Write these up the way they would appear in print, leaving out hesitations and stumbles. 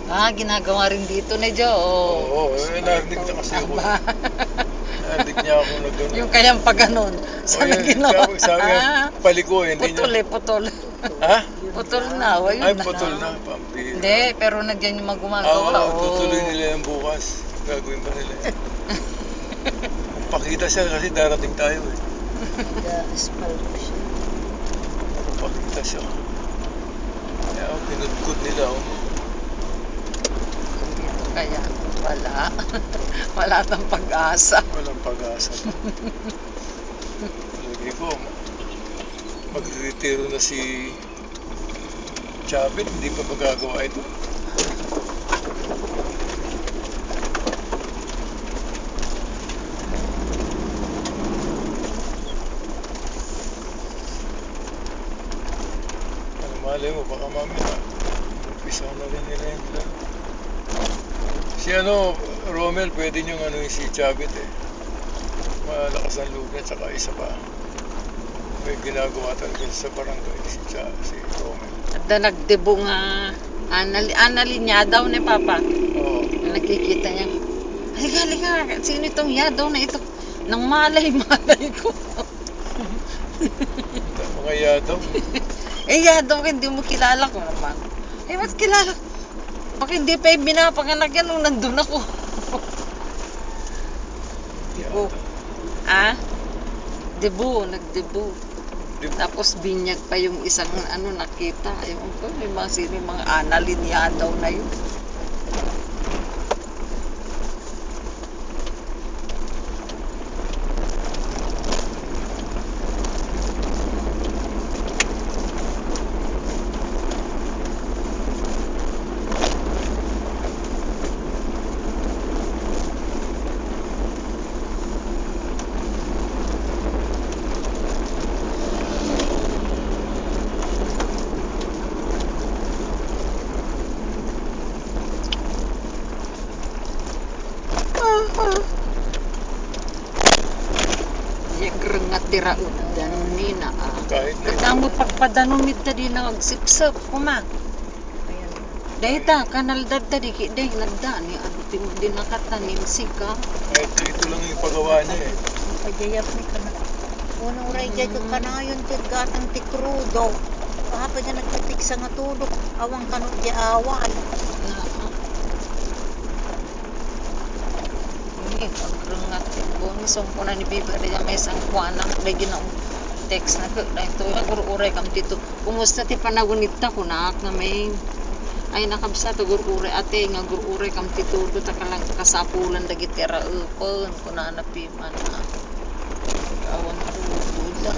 Ginagawa rin dito na Jo. Oo, narinig na kasi ako. Narinig niya ako na gano'n. Yung kayang pag ganun. Sana ginawa. Sabi niya, paliko hindi Putol niya. putol. Ha? Putol na, yun Ay, na. putol na. Pampira. Hindi, pero nandiyan yung gumagawa. Tutuloy nila yan bukas. Gagawin pa nila yan. Pakita siya kasi darating tayo eh. Asphalt siya. Pakita siya. Kaya pinudkod nila oh. Kaya wala. Wala tang pag-asa. Walang pag-asa. Lagi ko, mag-retiro na si Chavit, hindi pa magagawa ito. Ano malay mo, baka mamaya umpisa na rin nila yun. Si Romel, pwede niyong yung si Chavit eh. Malakas ang loob niya, tsaka isa pa. May ginagawa talaga sa barangay si Romel. At nagdebo nga Annalyn niya daw ni Papa. Oo. Nakikita niya. Halika. Sino itong yadaw na ito? Nang malay ko. Mga yadaw. Yadaw, hindi mo kilala ko naman. Ba't kilala? Baka hindi pa yung binapanganak yan nung nandun ako. Debo. Nagdebo. Tapos binyag pa yung isang nakita. Ewan ko, may mga Annalyn yadaw na yun. Yang tira udan nina Kahit na Kadamo pagpadanumid ta di nagsipsip kuma. Dahita kanal dadda di kiday nagda ni timo din nakatanim sika. kahit ito lang yung pagawa niya eh. Pagayap ni kana. Unang uray dyan yung kanayon gatang tikrudo. Kahapon niya nagtitik sa nga tulog. Awang kanot di awan. Pagrengat bumi songkona ni Biba di may isang kuana lagi na text na ko dahito uray kam tito. Kumusta ti panagunita ko na may ay nakabsa to uray ate nga uray kam tito do ta kalang kasapulan dagiti tira upon kuna na piman na awan ko buda.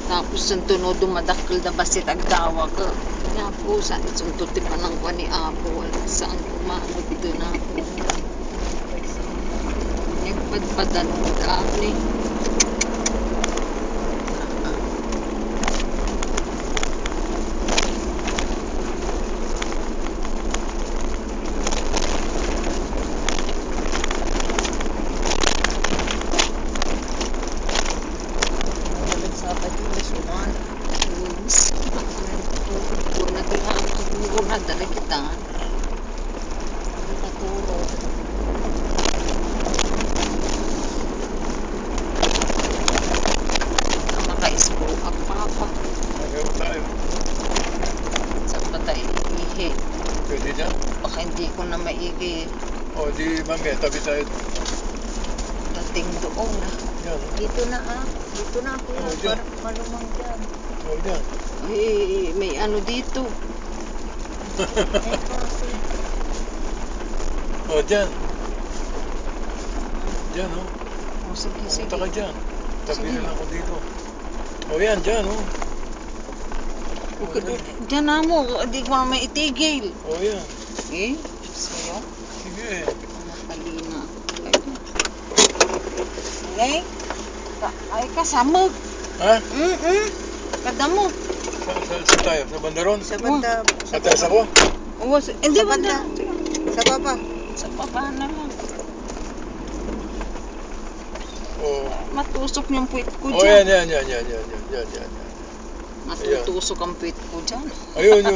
Tapos yung tunod dumadakil na basit agdawa ko. Nga po sa sunod ti panang kwa ni Apo saan kumano dito na ako. Nagpadpadan mo dami. Sabat yung nasunan. Muna dala kita. Naturo. Maka-school up papa. Magawa tayo. Sa patay ihi. Pwede dyan? Baka hindi ko na maigi. O di mamaya, tabi tayo. Dating doon na. Yan. Dito na Dito na ako Oh, yan. dyan. Parang malumang dyan. O dyan. May dito. Eh kasi. O dyan. Dyan o. Sige. Punta ka dyan. Tabi Sige. na lang ako dito. O yan, dyan o. Diyan na mo. Hindi ko na may itigil. O yan. Sa'yo. Sige. Matalina. Ngay. Ay kasamog. Ha? Kadamo. Sa tayo? Sa bandaron? Sa banda. Sa tayo sa ko? Hindi Sa banda. Sa baba. Sa baba na lang. O. Matusok yung puwit ko O dyan. yan. Matutusok ang puwit ko dyan. Ayun.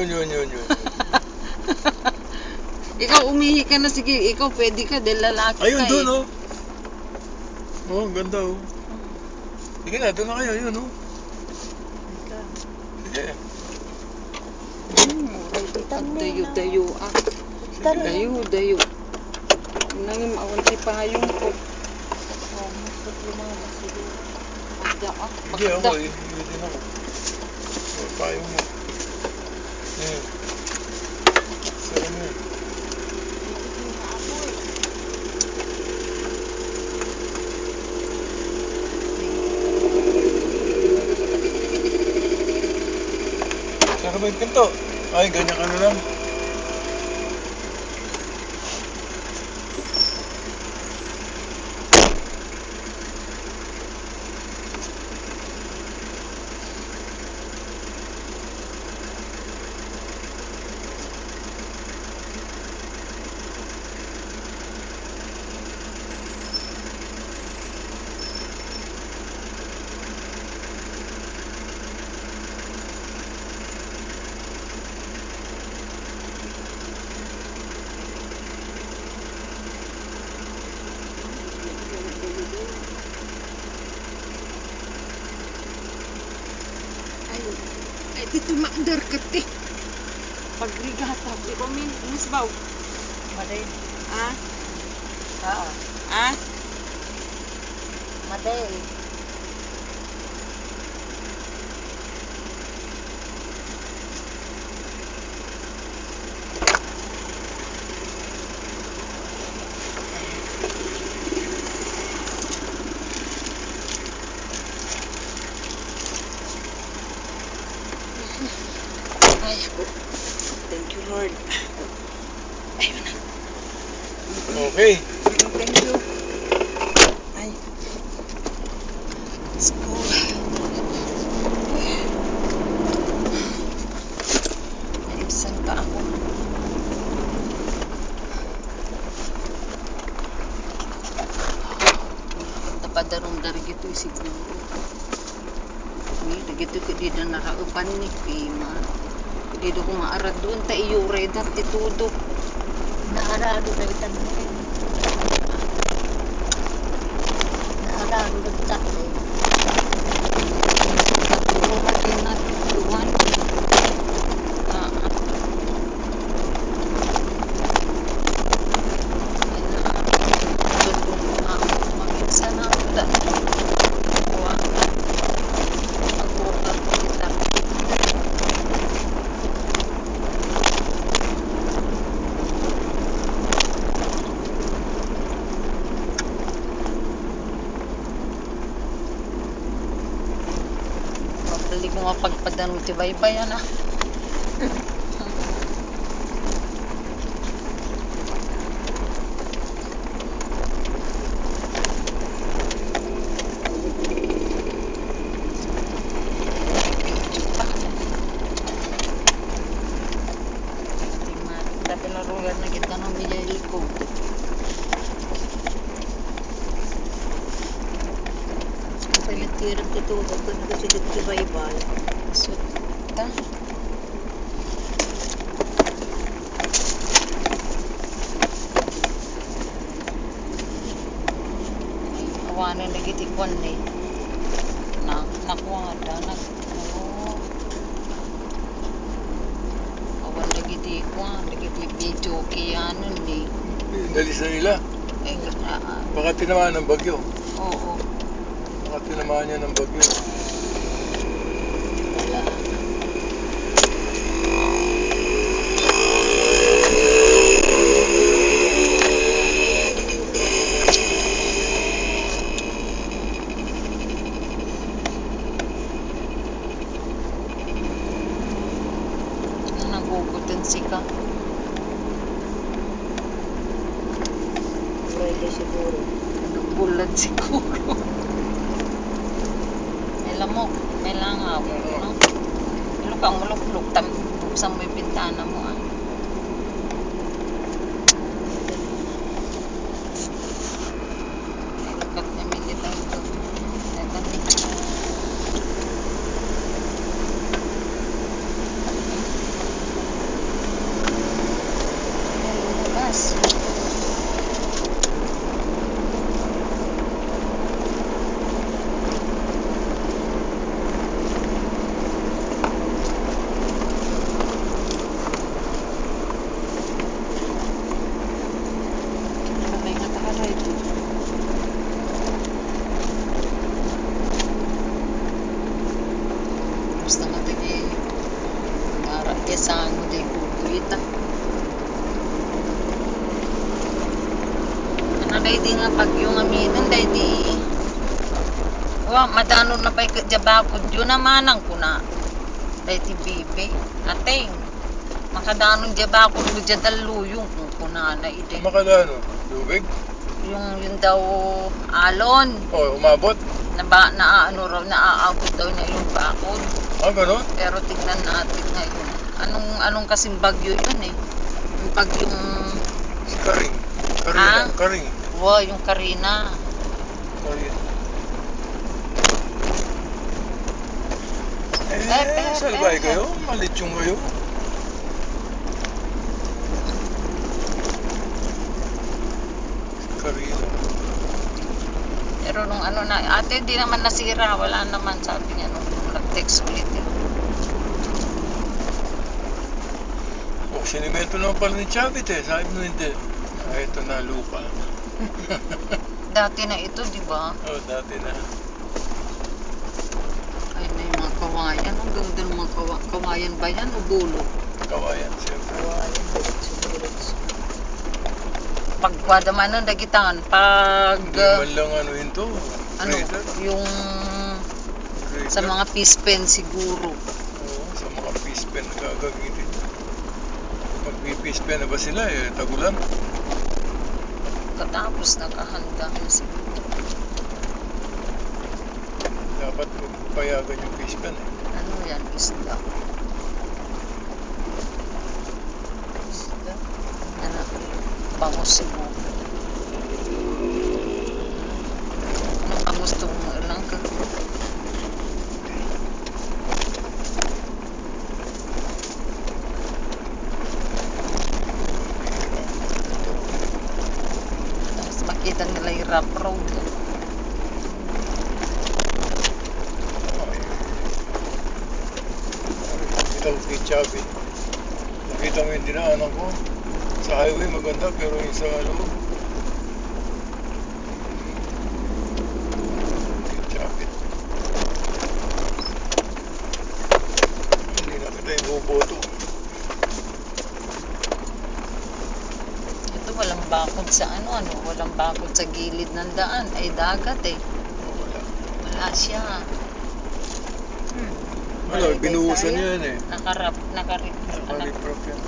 Ikaw umihi ka na, sige, ikaw pwede ka dahil lalaki Ayun ka doon, eh. oh. Oh, ang ganda, oh. Sige na, doon na kayo, yun, oh. Sige. Dayo-dayo ah. Dayo-dayo. Nangim awan ti payong ko. Oh, masuk lumabas siguro. Pagda ah. Hindi ako, Pagda. hindi din ako. Oh, payo mo. Sara mo. Sara ba yung pinto? Ay, ganyan ka na lang. Ay, dito maandar ka ti. Pagrigata, di ko min, umusbaw. Maday. Ah? Oo. Ah? Maday. Ay, ako. Thank you, Lord. Ayun na. Okay. Thank you. Ay. Let's go. Naibsan pa ako. Tapadarong dari gitu siguro. Ini gitu ko di na naraupan ni Pima. Di do ko maarad doon ta iyure dat itudok. Naarado na itan mo. Naarado na takle. Puro din na tuwan. Ah. Magkita na kita. Kuha. Mag-workout kita. Mabalik mo mapagpadanong ti baybayan ah. Dapat na lugar na kita ng biyay ko. Pinagtirang tutulog ko na kasi nagkibaybay. So, ta. Awanin lagi ti kwan ni. Nakuwada awan lagi ti kwan lagi ti video kiyanon ni. Dalis na nila. Eh, Baka tinamaan ng bagyo. oo. Baka tinamaan niya ng bagyo. Nagugutin si ka. Friday siguro. Bulat siguro. May lamok, may langaw, no? Ilo kang muluk-luk, buksan mo yung bintana mo ah. May lukat na may kita ito. Ito ni. Yasango di bubuita. Ano day di nga pag yung aminan day di. Madanon na pa'y jabakod yun naman ang kuna. Day ti bibi. Ateng. Makadanon jabakod mo jadaluyong kung kuna na ide. Makadano? Lubig? Yung daw alon. O, umabot? Naaabot daw niya yung bakod. Ah, gano'n? Pero tignan natin ngayon. Anong kasing bagyo yun eh. Yung bagyong... Si Karing. Karina. Ah? Karing. Wow, yung Karina. Karing. Eh, salbay kayo? Malitsong kayo? Karina. Pero nung ano na, ate di naman nasira. Wala naman sabi niya nung nag-text ulit eh. O, sinimento naman pala ni Chavit eh. Sabi mo hindi. Ah, ito na lupa. Dati na ito, di ba? Oh, dati na. Ay, may mga kawayan. Ang ganda ng mga kawayan ba yan o bulo? Kawayan, siyempre. Kawayan, diretso-diretso. Pagkwada man nun, dagitan. Pag... Hindi man lang ano yun to. ano, Grader. yung... Grader. Sa mga fish pen siguro. Oo, sa mga fish pen na gagamitin. Mag-fish pen na ba sila eh? Tagulan. Katapos nakahanda na siguro. Dapat magpayagan yung fish pen eh. Ano yan? Isda. Isda. Ano? Bangus siguro. Anong bangus itong lang ka? Tapos makita nila yung rough road. Nakita ko kay Chavit. Nakita mo yung dinaanan ko. Sa highway maganda pero yung sa loob. Kay Chavit. Hindi na kita yung buboto. Ito walang bakod sa ano, walang bakod sa gilid ng daan. Ay dagat eh. Oh, wala. Wala siya. Wala, binuhusan niya yan eh. Nakarip Nakaliprop yan.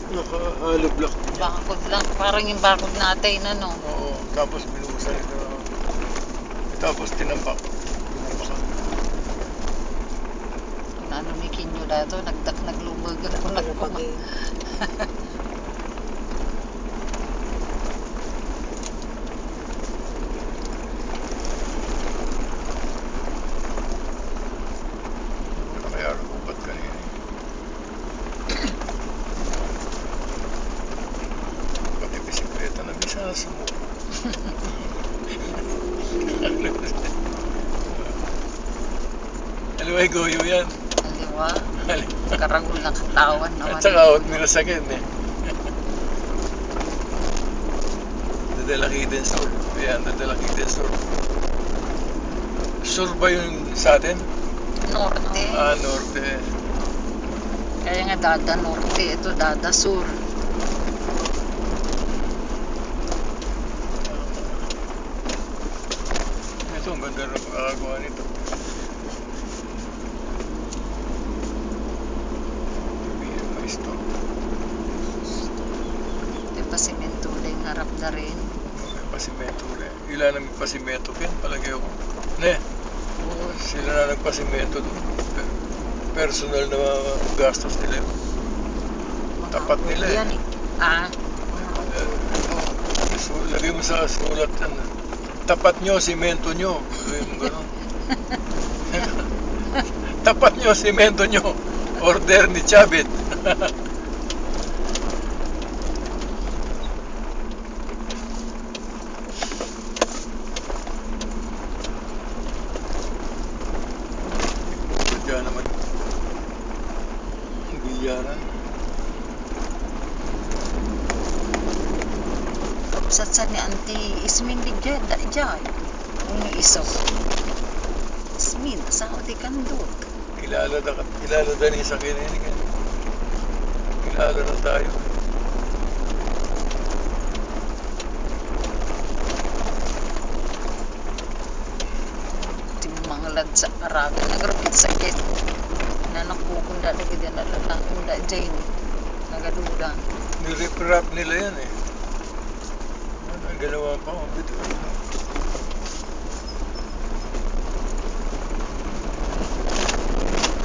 Naka-hollow block niya. bakod lang. Parang yung bakod natin, ano. Oo, tapos binuhusan ito. Tapos tinampak. Tinampakan. Kung ano ni Kinyo dato, naglumag ako nagpama. Kaya rubat kanina. Pati bisikleta na bisa sa mo. Aluay goyo yan. Aliwa, karagul na katawan naman. At saka out mirasakin eh. Dadalaki din sur. Ayan, dadalaki din sur. Sur ba yun sa atin? Norte. Ah, norte. Kaya nga dada norte, ito dada sur. Ito, ang ganda rin makakagawa nito. May store. Ito pa simento din, harap na rin. May pasimento rin. Ilan ang pasimento kin? Palagay ako. Ne, sila na nagpasimento doon. Personal na gastos nila yun. Tapat nila eh. Yan eh. Ah, So, lagay mo sa sulat yan. Tapat nyo, simento nyo. Lagay mo gano'n. Tapat nyo, simento nyo. Order ni Chavit. Diyan naman. Biyaran. kapsat ni Auntie Ismin di dyan. Yung iso. Ismin, asawa di kandot. Kilala da ni sa kinin. Lalo na tayo. Timmanglad sa Araga. Nagrapit sakit. Nanakukunda na ganyan na lalakunda dyan. Nagaduda. Nirip-rap nila yan eh. Ano ang ginawa pa?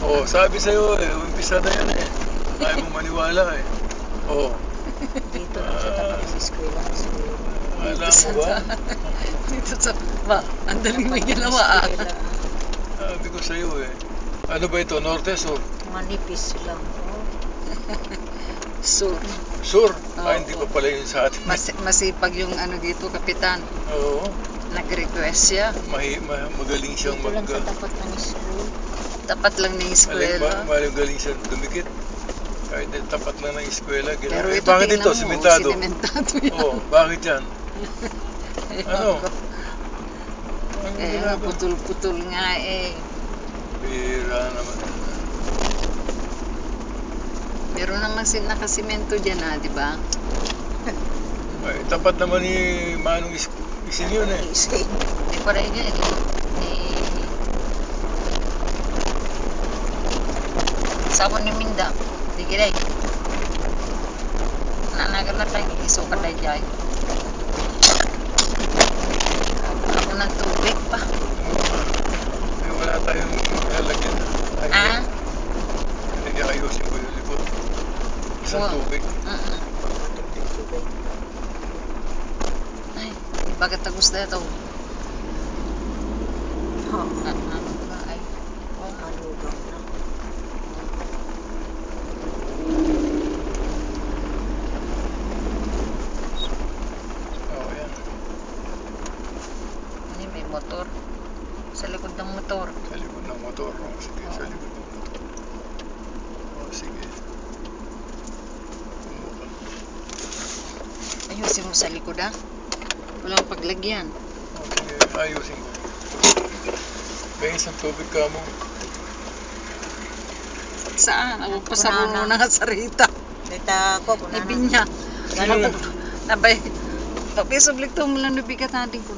Oh, sabi sa'yo eh, umpisa na yan eh. Ayaw mong maniwala eh. Oh, Dito lang sa tabi sa eskwela. alam mo ba? Dito sa... Ba, ang daling may ginawa ah. Sabi ko sa'yo eh. Ano ba ito? Norte, Sur? Manipis lang. So, Sur? Oo. Hindi pa pala yun sa atin. masipag yung ano dito, kapitan. Oo. Nag-request siya. Magaling siyang Dito lang sa tapat ng school. Tapat lang ng eskwela. Magaling siyang dumikit. Kahit tapat lang ng eskwela. Pero ito, bakit tingnan ito? mo, Simentado? sinimentado yan. Oo, bakit yan? Ano? Eh, putol-putol nga eh. Bira naman. Meron naman nakasimento dyan ah, di ba? Ay, tapat naman ni Manong Isin yun eh. Isin. Di pa rin yan eh. Sawa ni Minda. Di gilay. Nanagar na tayo. Isukat tayo dyan. Ako ng tubig pa. Ay, wala tayong lalagyan. Ah? Hindi ayusin ko yung likod. Isang Wow. tubig. Ay, bakit tagus na ito? Ha. Ano ba ay? Malugang na. Oo, yan. Ini may motor. Sa likod ng motor. Sa likod ng motor. Oh, sige, sa likod ng motor. Oh, sige. Ayusin mo sa likod ah. Walang paglagyan. Oh, sige, ayusin ko. May isang tubig ka mo. Saan? Ako pa sa Kunana. puno ng sarita. Kita ko. Ay, binya. Sino? Nabay. Tapi sublik to mula nabigat natin ko.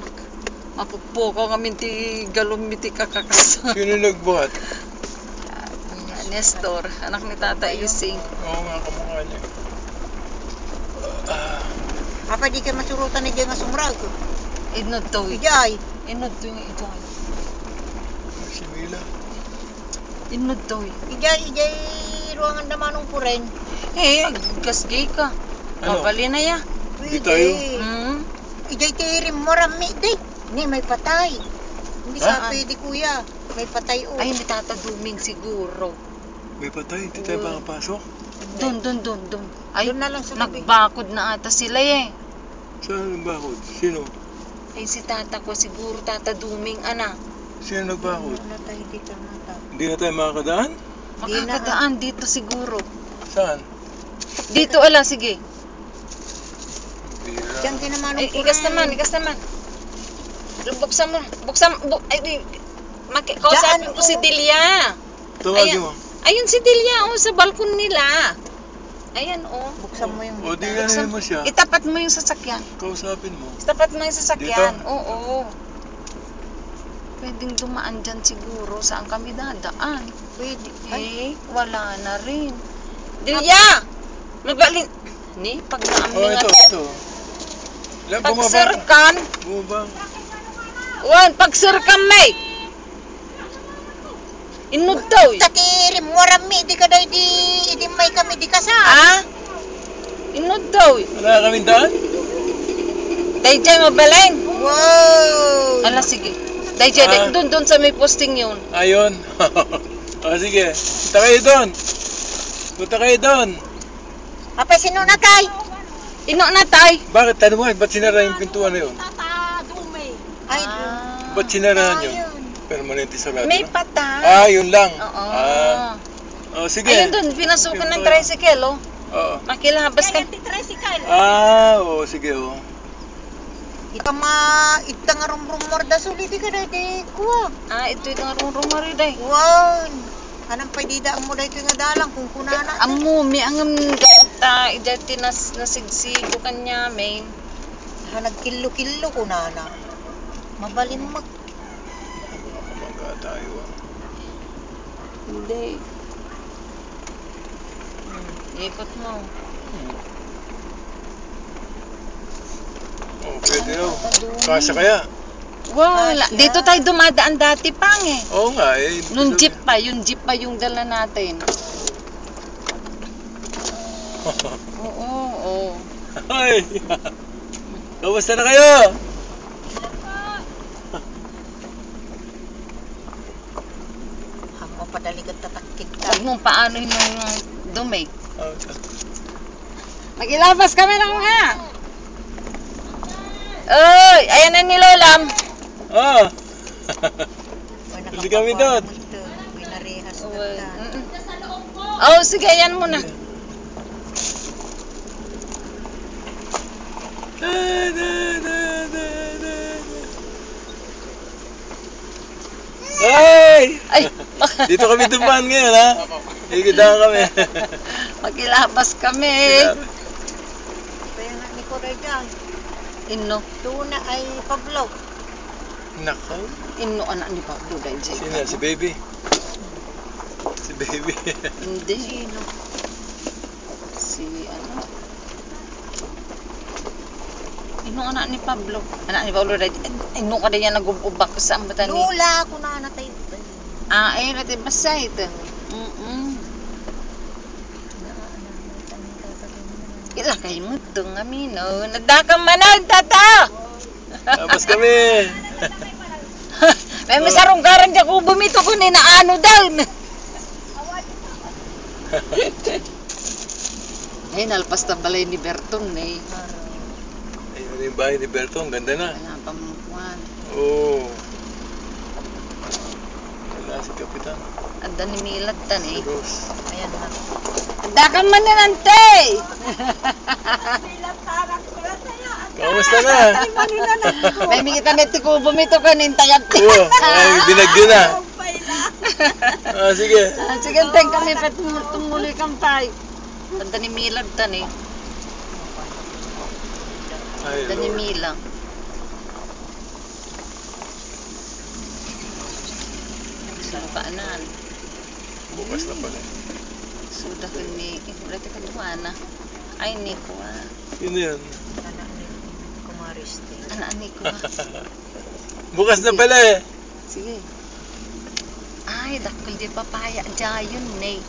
Mapukpo ko kami ti galong miti kakakasa. Sino nagbuhat? Nestor, anak ni Tata Ising. Oo nga, kamukha niya. Apa di ka masurutan ni Diyan nga sumrag? Inod to eh. Ijay. Inod to yung ito. Si Mila. Inod to eh. Ijay ruangan naman ng puren. Eh, gasgay ka. Ano? Mabali na ya. Hindi tayo. Hmm? Ijay tirim mo rami di. Ni may patay. Hindi Saan? sa pwede kuya. May patay o. Ay, hindi Tata Duming siguro. May patay, hindi tayo makapasok. Doon. Ay, Doon na lang sa labi. nagbakod na ata sila eh. Saan nagbakod? Sino? Ay, si Tata ko siguro, Tata Duming, ana. Sino nagbakod? Wala tayo dito mata. Hindi na tayo makakadaan? Di na, Makakadaan dito siguro. Saan? Dito, ala, sige. Bira. Diyan din naman Ay, ng puren. ikas naman. Buksan mo. Kausapin ko si Delia. Tawagin mo. Ayun si Delia, oh, sa balkon nila. Ayan, oh. Buksan mo yung O, di bita. ganin mo siya. Itapat mo yung sasakyan. Kausapin mo. Itapat mo yung sasakyan. Dito? Oo. Pwedeng dumaan dyan siguro. Saan kami dadaan? Pwede. Ay, Eh, wala na rin. Delia! Magaling. Ni, pag Oh, naaming ito. Ilan bumaba? Pagsirkan. Bumaba. Wan, pagsirkan, may. Inod daw eh. takirim mo rami. Di ka daw di may kami di kasal. Ah? Inod daw eh. Wala kaming daan? Dahil dyan mabaleng. Wow! Ala, sige. Dahil dyan, doon sa may posting yun. Ayun. O, sige. Punta kayo doon. Punta kayo doon. Apa sino na kay? Ino na tay. Bakit? Tanong mo, ba't sinara yung pintuan na yun? Ay, Ba't sinara nyo? ayun. Permanente sarado May na? patay. Yun lang. Oo. O, sige. Ayun doon, pinasukan ng tricycle, oh. Oo. Makilabas ka. Oo, sige, oh. Ika itang rumor da suli di ka daw di kuha. Ah, ito yung rumari day. Wow! Anong pwede da mo daw ito nga dalang kung kunana. Amo, may ang ta ijati nasigsigo kanya men. Ha nagkilo-kilo ko nana. Mabalin mag Baka tayo ah. Hindi. Ikot mo. Oh, pwede raw. Kasya kaya? Wala. Dito tayo dumadaan dati pang eh. Oo nga eh. Yung jeep pa yung dala natin. Oo, oo. Ay! Kamusta na kayo? hamo padaligat tatakid ka. Huwag mong paano yung dumi. Oh, Magilabas kami ng mga. Oy, ayan na ni Lolam. ah! Uy, Hindi kami doon. Pinarehas na Uy, ta. Oh, sige, ayan muna. Da, da, da, da, da, da. Ay! Ay, Dito kami dumaan ngayon ha? Ikidahan kami. magilabas kami. Kaya nga ni Koray dyan. Inno, Tuna ay Pablo. Nako. inno anak ni Pablo dahil Sino yan? Si Baby? Si Baby. Hindi. Sino? Si ano? Inno anak ni Pablo. Anak ni Pablo dahil inno ka din yan nag-ubak sa ambatan ni. Lula ako na natay. Ah, ay natin basay ito. Ila kayo mo itong amino. Nadakang manag, tata! Tapos kami. May masarunggaran dyan ko bumito ko ni naano daw. Ay, nalpas na balay ni Berton eh. Ayun yung bahay ni Berto. Ang ganda na. Wala pa mamukuhan. Oo. Wala si Kapitan. Anda ni Milad tan Si eh. Rose. Ayan na. Nadakang mananante! Kamusta na? May mikita na ko bumito ka ni tayat. Oo. Ay, binagyo na. Ah, sige. Sige, teng kami pa tumuloy kampay. Anda ni Milad tan eh. Ay, Anda ni Lord. Mila. Saan paanan? Bukas na pala. Sudah ka ni, berarti ka duwana. Ay, ni ko ah. Sino yun? Anak ni Kumariste. Anak ni ko ah. Bukas na pala eh. Sige. Ay, dakol di papaya jayon ne.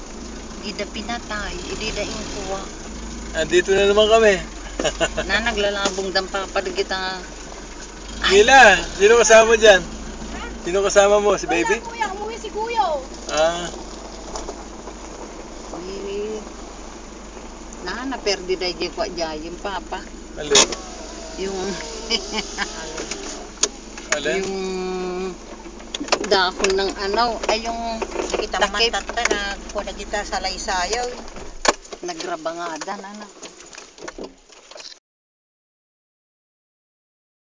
Di da pinatay, di da ingkuwa. Andito na naman kami. Na naglalabong dampa pa kita. Mila, sino kasama mo dyan? Sino kasama mo? Si Baby? Kuya, umuwi si Kuya. Ah, Na perdi da di kwa jayon papa. alin? Yung Alin? yung dahon ng ano, ay yung Kita takip mantat na kuha na kita sa laysayaw. nagrabangada na.